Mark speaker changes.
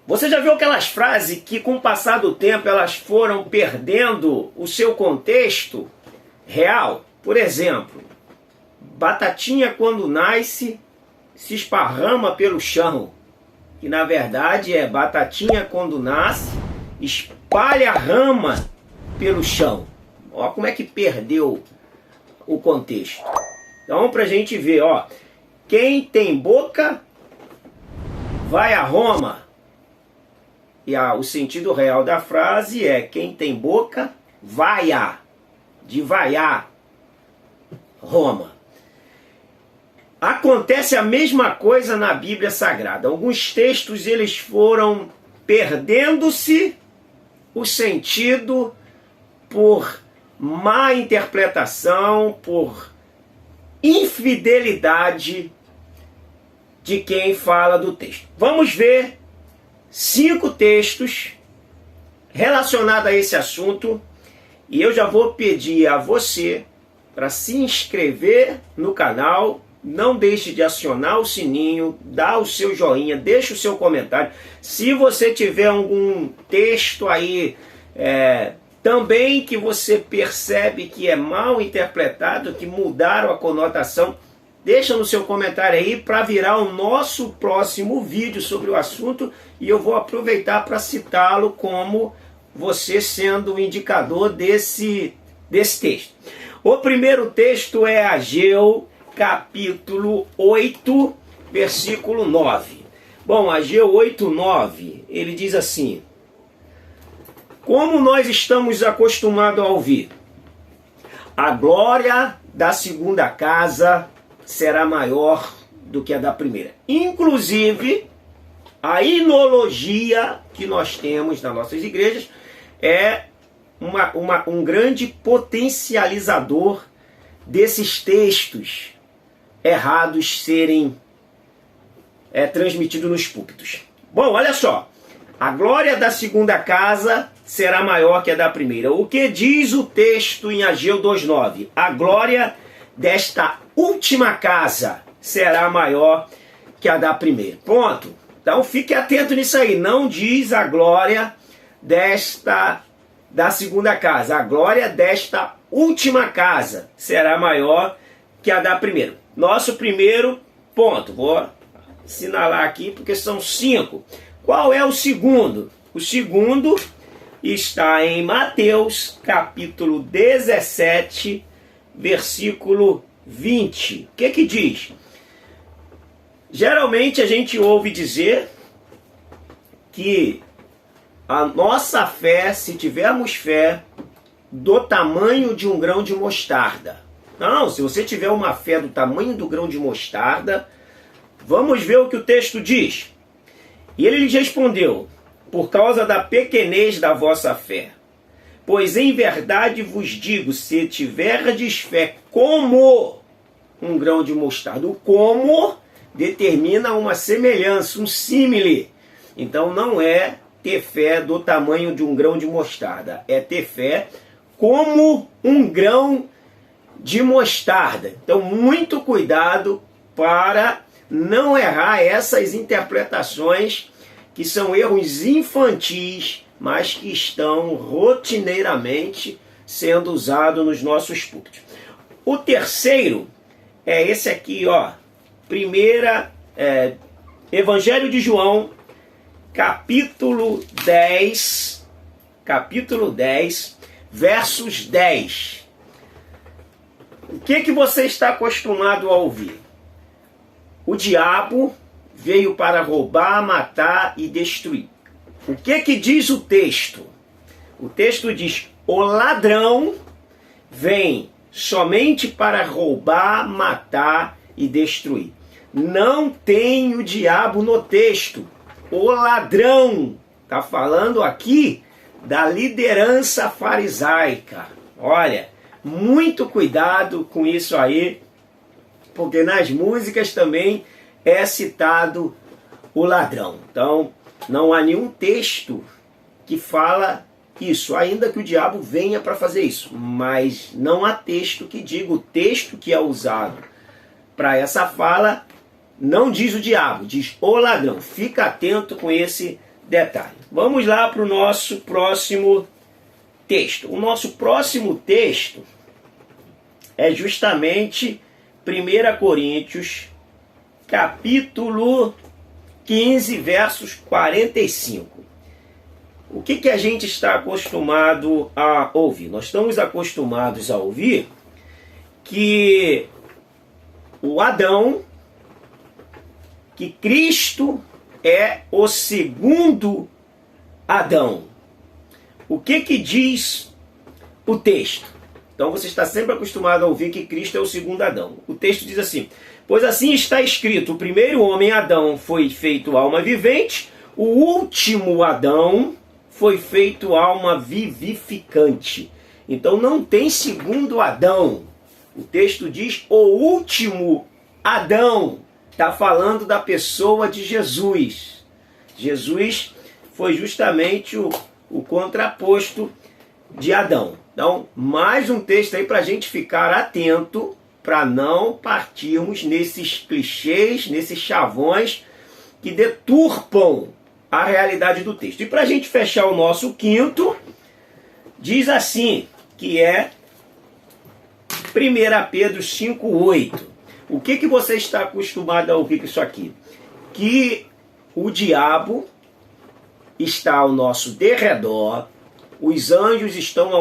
Speaker 1: Você já viu aquelas frases que com o passar do tempo elas foram perdendo o seu contexto real? Por exemplo, batatinha quando nasce se esparrama pelo chão. Que na verdade é batatinha quando nasce espalha rama pelo chão. Olha como é que perdeu o contexto. Então, para a gente ver, ó, quem tem boca vai a Roma. E o sentido real da frase é: quem tem boca vai de vaiar Roma. Acontece a mesma coisa na Bíblia Sagrada. Alguns textos eles foram perdendo-se o sentido por má interpretação, por infidelidade de quem fala do texto. Vamos ver 5 textos relacionados a esse assunto e eu já vou pedir a você para se inscrever no canal. Não deixe de acionar o sininho, dá o seu joinha, deixa o seu comentário. Se você tiver algum texto aí também que você percebe que é mal interpretado, que mudaram a conotação, deixa no seu comentário aí para virar o nosso próximo vídeo sobre o assunto e eu vou aproveitar para citá-lo como você sendo o indicador desse texto. O primeiro texto é Ageu, capítulo 8, versículo 9. Bom, Ageu 8, 9, ele diz assim: como nós estamos acostumados a ouvir, a glória da segunda casa será maior do que a da primeira. Inclusive, a inologia que nós temos nas nossas igrejas é um grande potencializador desses textos errados serem transmitidos nos púlpitos. Bom, olha só. A glória da segunda casa será maior que a da primeira. O que diz o texto em Ageu 2,9? A glória desta última casa será maior que a da primeira. Ponto. Então fique atento nisso aí. Não diz a glória da segunda casa. A glória desta última casa será maior que a da primeira. Nosso primeiro ponto. Vou assinalar aqui porque são 5. Qual é o segundo? O segundo está em Mateus, capítulo 17, versículo 20. O que diz? Geralmente a gente ouve dizer que a nossa fé, se tivermos fé do tamanho de um grão de mostarda. Não, se você tiver uma fé do tamanho do grão de mostarda, vamos ver o que o texto diz. E ele lhes respondeu: por causa da pequenez da vossa fé. Pois em verdade vos digo, se tiverdes fé como um grão de mostarda. O como determina uma semelhança, um símile. Então não é ter fé do tamanho de um grão de mostarda, é ter fé como um grão de mostarda. Então muito cuidado para não errar essas interpretações que são erros infantis, mas que estão rotineiramente sendo usados nos nossos púlpitos. O terceiro é esse aqui, ó. Evangelho de João, capítulo 10, versos 10. O que você está acostumado a ouvir? O diabo veio para roubar, matar e destruir. O que diz o texto? O texto diz: o ladrão vem somente para roubar, matar e destruir. Não tem o diabo no texto. O ladrão está falando aqui da liderança farisaica. Olha, muito cuidado com isso aí, porque nas músicas também é citado o ladrão. Então, não há nenhum texto que fala isso, ainda que o diabo venha para fazer isso. Mas não há texto que diga, o texto que é usado para essa fala não diz o diabo, diz o ladrão. Fica atento com esse detalhe. Vamos lá para o nosso próximo texto. O nosso próximo texto é justamente 1 Coríntios, capítulo 15, versos 45. O que a gente está acostumado a ouvir? Nós estamos acostumados a ouvir que o Adão, que Cristo é o segundo Adão. O que diz o texto? Então você está sempre acostumado a ouvir que Cristo é o segundo Adão. O texto diz assim: pois assim está escrito, o primeiro homem, Adão, foi feito alma vivente, o último Adão foi feito alma vivificante. Então não tem segundo Adão. O texto diz o último Adão. Está falando da pessoa de Jesus. Jesus foi justamente o contraposto de Adão. Então, mais um texto aí para a gente ficar atento, para não partirmos nesses clichês, nesses chavões que deturpam a realidade do texto. E para a gente fechar o nosso quinto, diz assim, que é 1 Pedro 5,8. O que você está acostumado a ouvir com isso aqui? Que o diabo está ao nosso derredor, os anjos estão ao